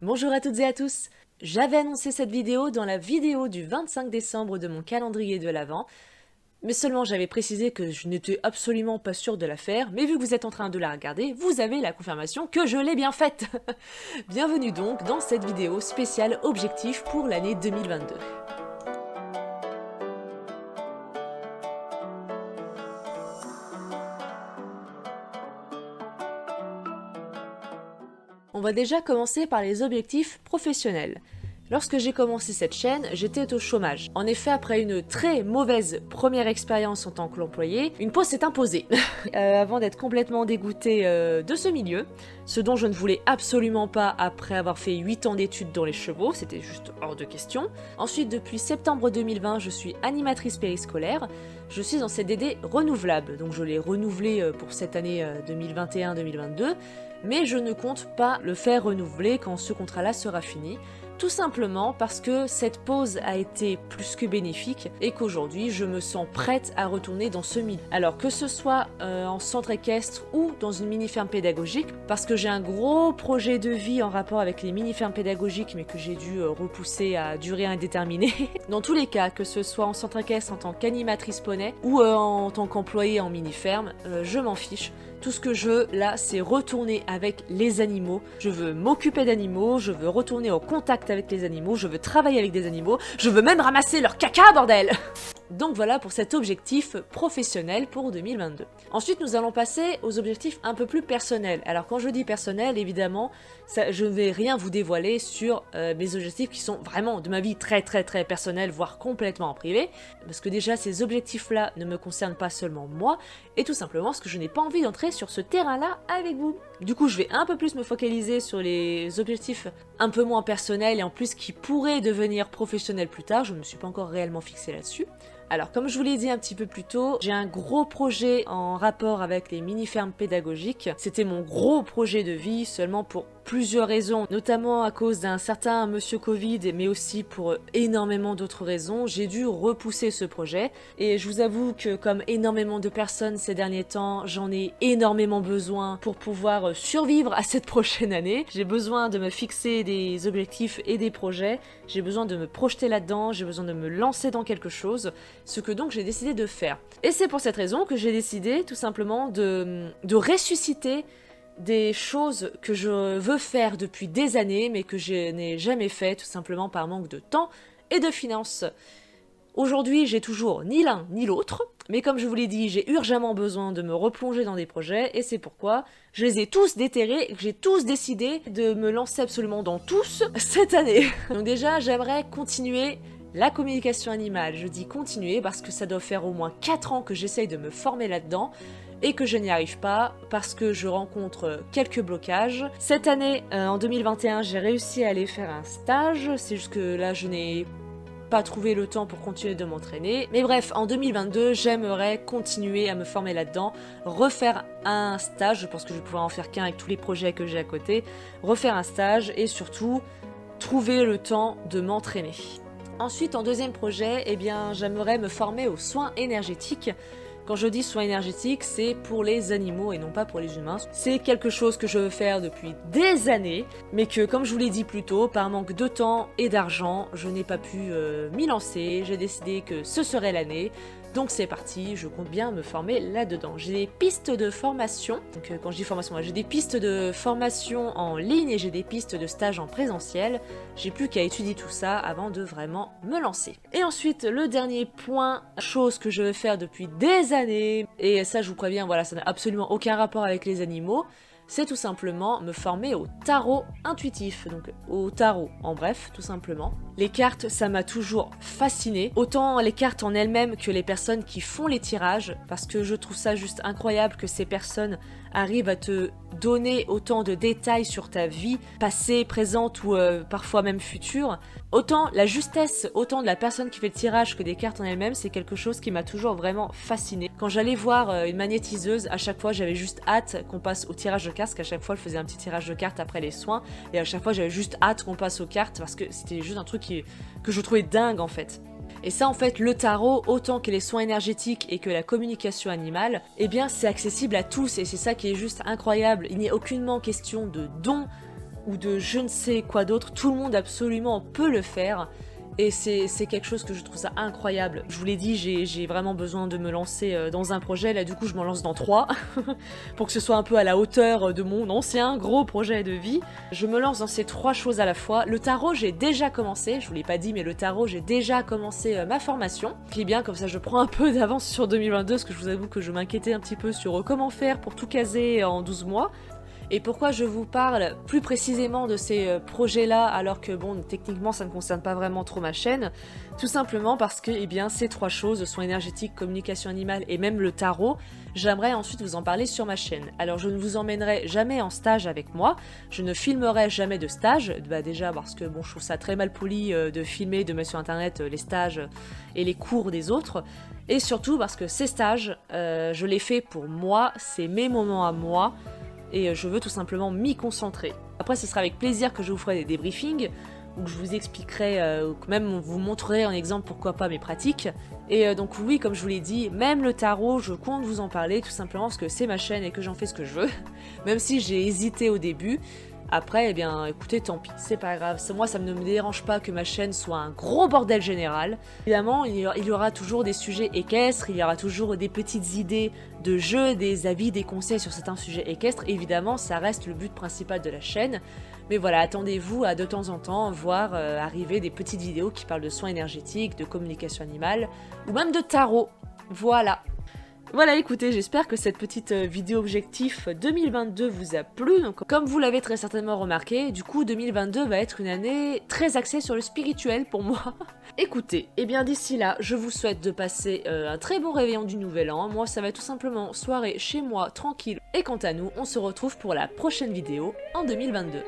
Bonjour à toutes et à tous. J'avais annoncé cette vidéo dans la vidéo du 25 décembre de mon calendrier de l'Avent, mais seulement j'avais précisé que je n'étais absolument pas sûre de la faire, mais vu que vous êtes en train de la regarder, vous avez la confirmation que je l'ai bien faite. Bienvenue donc dans cette vidéo spéciale objectif pour l'année 2022. On va déjà commencer par les objectifs professionnels. Lorsque j'ai commencé cette chaîne, j'étais au chômage. En effet, après une très mauvaise première expérience en tant qu'employé, une pause s'est imposée. Avant d'être complètement dégoûtée de ce milieu, ce dont je ne voulais absolument pas après avoir fait 8 ans d'études dans les chevaux, c'était juste hors de question. Ensuite, depuis septembre 2020, je suis animatrice périscolaire. Je suis en CDD renouvelable, donc je l'ai renouvelé pour cette année 2021-2022, mais je ne compte pas le faire renouveler quand ce contrat-là sera fini. Tout simplement parce que cette pause a été plus que bénéfique et qu'aujourd'hui je me sens prête à retourner dans ce milieu. Alors que ce soit en centre équestre ou dans une mini-ferme pédagogique, parce que j'ai un gros projet de vie en rapport avec les mini-fermes pédagogiques mais que j'ai dû repousser à durée indéterminée. Dans tous les cas, que ce soit en centre équestre en tant qu'animatrice poney ou en tant qu'employée en mini-ferme, je m'en fiche. Tout ce que je veux là, c'est retourner avec les animaux. Je veux m'occuper d'animaux, je veux retourner au contact avec les animaux, je veux travailler avec des animaux, je veux même ramasser leur caca, bordel! Donc voilà pour cet objectif professionnel pour 2022. Ensuite, nous allons passer aux objectifs un peu plus personnels. Alors quand je dis personnel, évidemment, je ne vais rien vous dévoiler sur mes objectifs qui sont vraiment de ma vie très personnelle, voire complètement en privé. Parce que déjà, ces objectifs-là ne me concernent pas seulement moi, et tout simplement parce que je n'ai pas envie d'entrer sur ce terrain-là avec vous. Du coup, je vais un peu plus me focaliser sur les objectifs un peu moins personnels et en plus qui pourraient devenir professionnels plus tard. Je ne me suis pas encore réellement fixée là-dessus. Alors, comme je vous l'ai dit un petit peu plus tôt, j'ai un gros projet en rapport avec les mini-fermes pédagogiques. C'était mon gros projet de vie, seulement pour plusieurs raisons, notamment à cause d'un certain monsieur Covid, mais aussi pour énormément d'autres raisons, j'ai dû repousser ce projet. Et je vous avoue que comme énormément de personnes ces derniers temps, j'en ai énormément besoin pour pouvoir survivre à cette prochaine année. J'ai besoin de me fixer des objectifs et des projets, j'ai besoin de me projeter là-dedans, j'ai besoin de me lancer dans quelque chose, ce que donc j'ai décidé de faire. Et c'est pour cette raison que j'ai décidé tout simplement de ressusciter des choses que je veux faire depuis des années mais que je n'ai jamais fait tout simplement par manque de temps et de finances. Aujourd'hui, j'ai toujours ni l'un ni l'autre, mais comme je vous l'ai dit, j'ai urgemment besoin de me replonger dans des projets et c'est pourquoi je les ai tous déterrés et que j'ai tous décidé de me lancer absolument dans tous cette année. Donc déjà, j'aimerais continuer la communication animale. Je dis continuer parce que ça doit faire au moins 4 ans que j'essaye de me former là-dedans et que je n'y arrive pas parce que je rencontre quelques blocages. Cette année, en 2021, j'ai réussi à aller faire un stage, c'est juste que là je n'ai pas trouvé le temps pour continuer de m'entraîner. Mais bref, en 2022, j'aimerais continuer à me former là-dedans, refaire un stage, je pense que je vais pouvoir en faire qu'un avec tous les projets que j'ai à côté, refaire un stage et surtout trouver le temps de m'entraîner. Ensuite, en deuxième projet, eh bien, j'aimerais me former aux soins énergétiques. Quand je dis soins énergétiques, c'est pour les animaux et non pas pour les humains. C'est quelque chose que je veux faire depuis des années, mais que, comme je vous l'ai dit plus tôt, par manque de temps et d'argent, je n'ai pas pu m'y lancer. J'ai décidé que ce serait l'année. Donc c'est parti, je compte bien me former là-dedans. J'ai des pistes de formation, donc quand je dis formation, j'ai des pistes de formation en ligne et j'ai des pistes de stage en présentiel. J'ai plus qu'à étudier tout ça avant de vraiment me lancer. Et ensuite, le dernier point, chose que je veux faire depuis des années, et ça je vous préviens, voilà, ça n'a absolument aucun rapport avec les animaux, c'est tout simplement me former au tarot intuitif, donc au tarot en bref, tout simplement. Les cartes, ça m'a toujours fasciné, autant les cartes en elles-mêmes que les personnes qui font les tirages, parce que je trouve ça juste incroyable que ces personnes arrivent à te donner autant de détails sur ta vie, passée, présente ou parfois même future. Autant la justesse, autant de la personne qui fait le tirage que des cartes en elles-mêmes, c'est quelque chose qui m'a toujours vraiment fasciné. Quand j'allais voir une magnétiseuse, à chaque fois j'avais juste hâte qu'on passe au tirage de cartes, parce qu'à chaque fois elle faisait un petit tirage de cartes après les soins, et à chaque fois j'avais juste hâte qu'on passe aux cartes, parce que c'était juste un truc que je trouvais dingue en fait. Et ça en fait, le tarot, autant que les soins énergétiques et que la communication animale, eh bien c'est accessible à tous et c'est ça qui est juste incroyable. Il n'y a aucunement question de don ou de je ne sais quoi d'autre, tout le monde absolument peut le faire. Et c'est quelque chose que je trouve ça incroyable. Je vous l'ai dit, j'ai vraiment besoin de me lancer dans un projet. Là, du coup, je m'en lance dans 3 pour que ce soit un peu à la hauteur de mon ancien gros projet de vie. Je me lance dans ces 3 choses à la fois. Le tarot, j'ai déjà commencé. Je vous l'ai pas dit, mais le tarot, j'ai déjà commencé ma formation. Qui est bien, comme ça, je prends un peu d'avance sur 2022, parce que je vous avoue que je m'inquiétais un petit peu sur comment faire pour tout caser en 12 mois. Et pourquoi je vous parle plus précisément de ces projets-là, alors que bon, techniquement ça ne concerne pas vraiment trop ma chaîne, tout simplement parce que, eh bien, ces 3 choses, soins énergétiques, communication animale et même le tarot, j'aimerais ensuite vous en parler sur ma chaîne. Alors je ne vous emmènerai jamais en stage avec moi, je ne filmerai jamais de stage, bah déjà parce que bon, je trouve ça très mal poli de filmer, de mettre sur internet les stages et les cours des autres, et surtout parce que ces stages, je les fais pour moi, c'est mes moments à moi, et je veux tout simplement m'y concentrer. Après, ce sera avec plaisir que je vous ferai des débriefings, où je vous expliquerai, ou que même vous montrerai en exemple pourquoi pas mes pratiques. Et donc oui, comme je vous l'ai dit, même le tarot, je compte vous en parler, tout simplement parce que c'est ma chaîne et que j'en fais ce que je veux, même si j'ai hésité au début. Après, eh bien, écoutez, tant pis, c'est pas grave. Moi, ça ne me dérange pas que ma chaîne soit un gros bordel général. Évidemment, il y aura toujours des sujets équestres, il y aura toujours des petites idées de jeux, des avis, des conseils sur certains sujets équestres. Évidemment, ça reste le but principal de la chaîne. Mais voilà, attendez-vous à de temps en temps voir arriver des petites vidéos qui parlent de soins énergétiques, de communication animale, ou même de tarot. Voilà. Voilà, écoutez, j'espère que cette petite vidéo objectif 2022 vous a plu. Donc, comme vous l'avez très certainement remarqué, du coup 2022 va être une année très axée sur le spirituel pour moi. Écoutez, et bien d'ici là, je vous souhaite de passer un très bon réveillon du nouvel an. Moi, ça va être tout simplement soirée chez moi, tranquille. Et quant à nous, on se retrouve pour la prochaine vidéo en 2022.